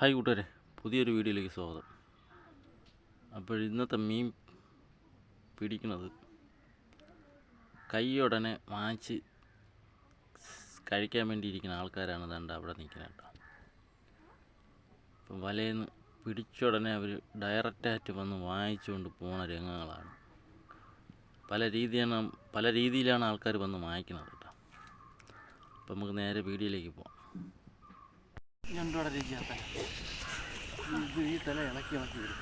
Hi കൂട്ടുകാരെ, പുതിയൊരു വീഡിയോയിലേക്ക് സ്വാഗതം. അപ്പോൾ ഇന്നത്തെ മീൻ പിടിക്കുന്നത് കൈയുടനെ വാങ്ങിച്ച് കഴിക്കാൻ വേണ്ടി ഇരിക്കുന്ന ആൾക്കാരാണ് ദണ്ട അവിടെ നിൽക്കുന്നത് കേട്ടോ. അപ്പം വലയിൽ നിന്ന് പിടിച്ചുടനെ അവർ ഡയറക്റ്റായിട്ട് വന്ന് വാങ്ങിച്ചുകൊണ്ട് പോണ രംഗങ്ങളാണ്. പല രീതിയിലാണ് ആൾക്കാർ വന്ന് വാങ്ങിക്കുന്നത് കേട്ടോ. അപ്പം നമുക്ക് നേരെ വീഡിയോയിലേക്ക് പോകാം. ഞണ്ടോടെ രുചിയാത്ത ഇത് ഈ തല ഇളക്കി വരും.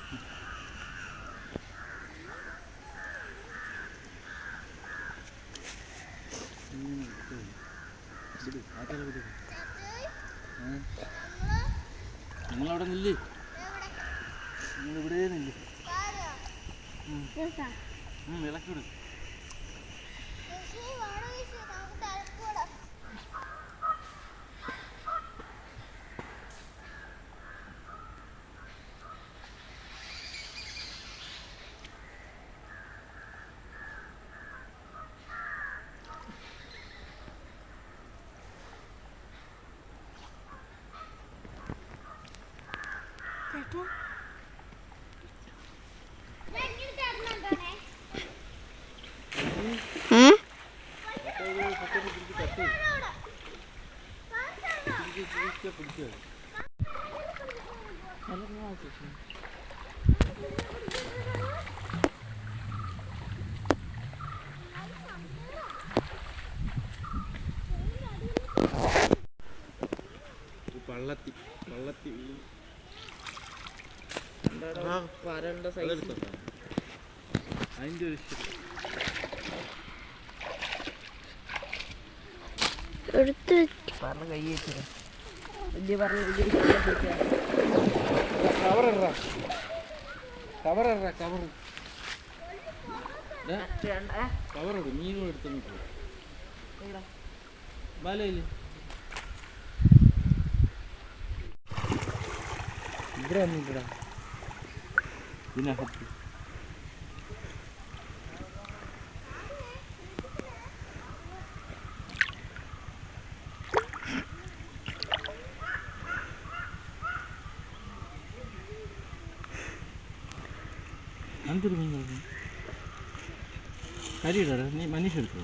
നിങ്ങളവിടെ നില്ല്, നിങ്ങളിവിടെ നില്ല്, ഇളക്കി വിടും. അതിൻ്റെ ഒരു എടുത്ത് പറഞ്ഞ കൈ വെച്ചില്ല വലിയ പറഞ്ഞ കവറിട് മീനും എടുത്ത് വലയില് ഇവിടെ വന്നിട്ടാ ഇതിനകത്ത് എന്തൊരു മീൻ കരിയിടാ നീ മനുഷ്യ എടുത്തോ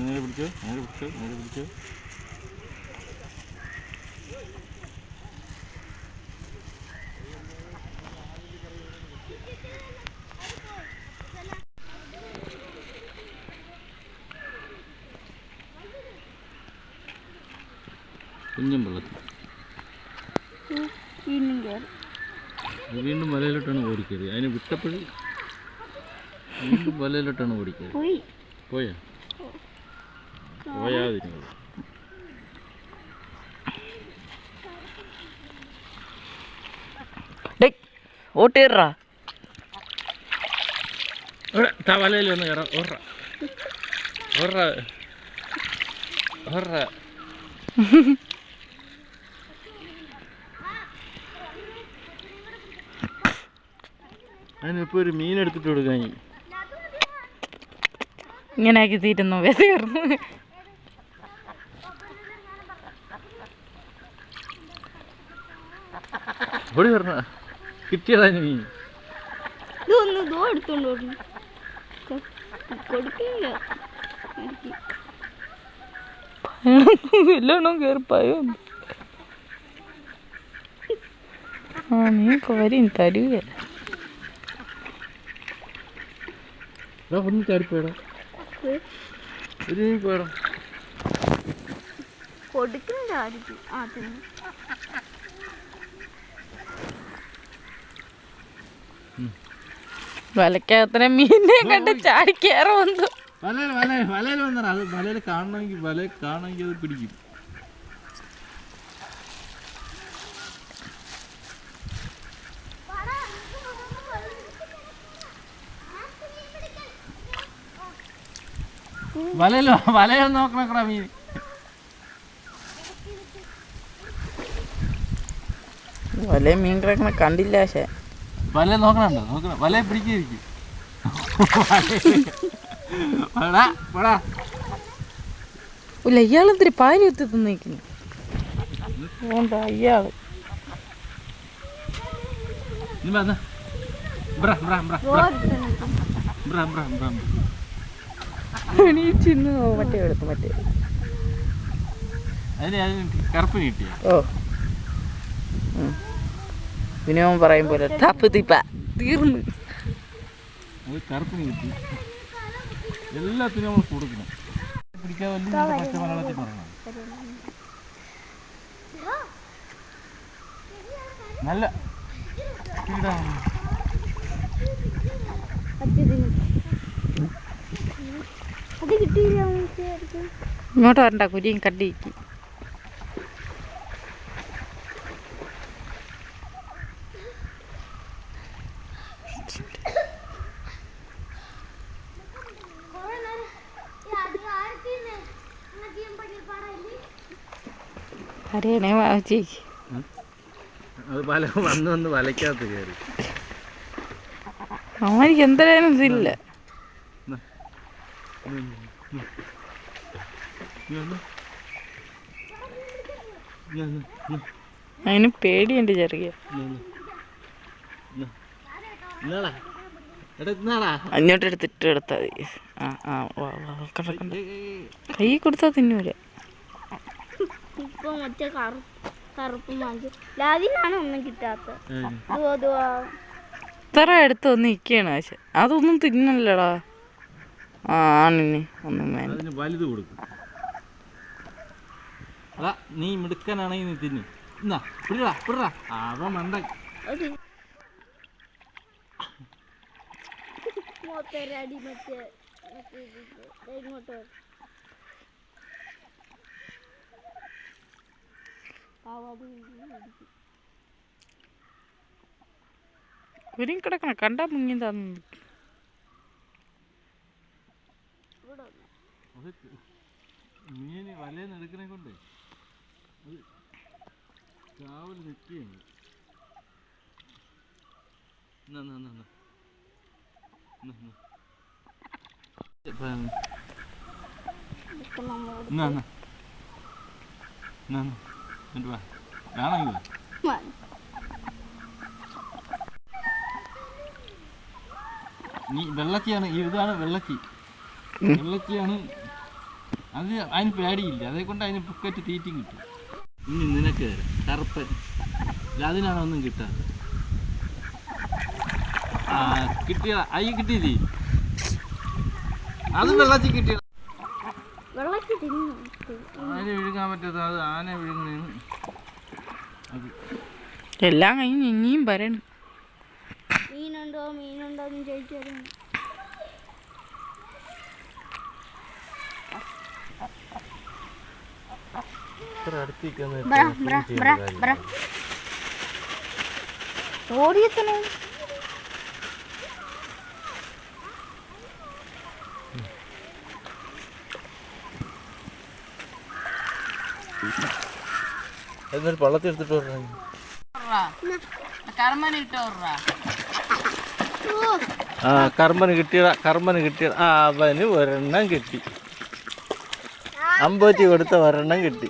നേരെ പിടിച്ചോ കുഞ്ഞും വെള്ളത്തിൽ വീണ്ടും വലയിലോട്ടാണ് ഓടിക്കരുത്. അതിനെ വിട്ടപ്പോഴും വീണ്ടും വലയിലോട്ടാണ് ഓടിക്കരുത്. പോയാതിരുന്നത് ഓട്ടിറാ വലയിൽ വന്ന് കയറാം. അതിനിപ്പോൾ ഒരു മീൻ എടുത്തിട്ട് കൊടുക്കാൻ ഇങ്ങനെ ആക്കി തീരുന്നു വിശകർന്നു. ഓടി പറഞ്ഞ കിട്ടിയതാ മീൻ. എല്ലാം കയറിപ്പായോ നീ വരും തരുക ഒന്ന് ചാടിപ്പോയടാ പോയടാ വലക്കകത്തിനെ മീനെ കണ്ട് ചാടിക്കേറ വന്നു. വലയിൽ വന്നാ അത് വലയിൽ കാണണമെങ്കിൽ അത് പിടിക്കും. വലയിൽ നോക്കണ മീൻ വല മീൻ കിടക്കണ കണ്ടില്ല. പക്ഷേ വല നോക്കണുണ്ടോ? വലയെ പിടിക്കായിരിക്കും. ഇല്ല ഇയാളെന്തിരി പാല് കുത്തി തിന്നിരിക്കുന്നു. എന്താ ഇയാള് നീ വന്ന എണീച്ചിന്ന് മറ്റേ എടുത്തു മറ്റേ അതിന് കറുപ്പ് കിട്ടിയ ഓ വിനോദം പറയും പോലെ തപ്പ് തിപ്പ തീർന്നു. അത് കറുപ്പിന് കിട്ടി. എല്ലാത്തിനും നമ്മൾ കൊടുക്കണം. പിടിക്കാൻ വലിയ പച്ച മലയാളത്തിൽ പറയണം. നല്ല ഇങ്ങോട്ട് വരണ്ട കുരിയും കട്ടിക്ക്. അറിയണേ വാച്ചി അത് വന്ന് വലയ്ക്കകത്ത് കയറി. അവർക്ക് എന്തായാലും ഇതില്ല. അതിന് പേടിയുണ്ട് ചെറിയ. അങ്ങോട്ട് എടുത്തിട്ട് എടുത്താൽ മതി. കൈ കൊടുത്താൽ തിന്നൂല. ഇപ്പൊ മറ്റേ കറുപ്പും അതിനാണ് ഒന്നും കിട്ടാത്ത. ഇത്ര അടുത്ത് ഒന്ന് നിൽക്കുകയാണ്. പക്ഷെ അതൊന്നും തിന്നല്ലടാ. ആണിന് ഒന്നും വേണ്ട. വലുത് കൊടുക്കും. അതാ നീ മിടുക്കനാണെങ്കിൽ നീ തിന്നു. എന്നാ പിടിടാ പിടിടാ. അവ മണ്ട മോത്തരടി മറ്റേ ഇങ്ങോട്ട് കുരിയും കിടക്കണം. കണ്ടാ മുങ്ങി തന്നു. മീന് വലയെന്ന് എടുക്കണെ കൊണ്ട് അത് രാവിലെ നിൽക്കുകയാണ്. നീ വെള്ളച്ചിയാണ്. ഇതാണ് വെള്ളച്ചി. വെള്ളച്ചിയാണ്. അത് അതിന് പേടിയില്ല. അതേ കൊണ്ട് അതിന് പുക്കറ്റ് തീറ്റയും കിട്ടും. ഇനി നിനക്ക് കറുപ്പൻ അതിനാണ് ഒന്നും കിട്ടാതെ. കിട്ടിയ അയ്യ കിട്ടിയതേ. അത് വെള്ളച്ചി കിട്ടിയ ആന വിഴുങ്ങാൻ പറ്റാത്ത. അത് ആന വിഴുങ്ങുന്നതാണ്. അത് എല്ലാം കഴിഞ്ഞ് ഇനിയും വരണം. മീനുണ്ടോ എന്ന് ചോദിച്ചാലും ഓടിയെത്തണേ. എന്നൊരു പള്ളത്തി എടുത്തിട്ട് പറഞ്ഞു. കർമ്മന് കിട്ടിയടാ. കർമ്മന് കിട്ടിയ അവന് ഒരെണ്ണം കിട്ടി. അമ്പത്തി കൊടുത്ത ഒരെണ്ണം കിട്ടി.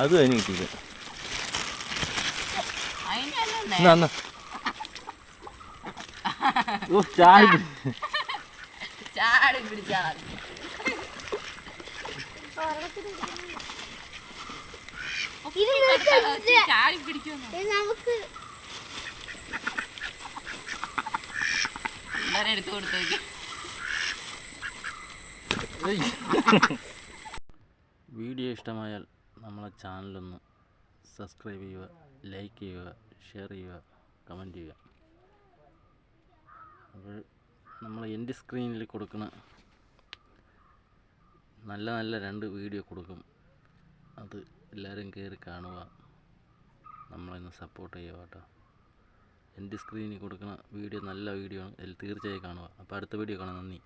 അത് അതിന് കിട്ടില്ല. ചാടി പിടിച്ചാ ചാടി പിടിക്കുന്നു. നമുക്ക് എടുത്തു കൊടുത്തേക്ക്. വീഡിയോ ഇഷ്ടമായാൽ നമ്മളെ ചാനലൊന്ന് സബ്സ്ക്രൈബ് ചെയ്യുക, ലൈക്ക് ചെയ്യുക, ഷെയർ ചെയ്യുക, കമൻറ്റ് ചെയ്യുക. അപ്പോൾ നമ്മൾ എൻ്റെ സ്ക്രീനിൽ കൊടുക്കുന്ന നല്ല നല്ല 2 വീഡിയോ കൊടുക്കും. അത് എല്ലാവരും കയറി കാണുക, നമ്മളൊന്ന് സപ്പോർട്ട് ചെയ്യുക കേട്ടോ. എൻ്റെ സ്ക്രീനിൽ കൊടുക്കുന്ന വീഡിയോ നല്ല വീഡിയോ ആണ്. അതിൽ തീർച്ചയായും കാണുക. അപ്പോൾ അടുത്ത വീഡിയോ കാണാം. നന്ദി.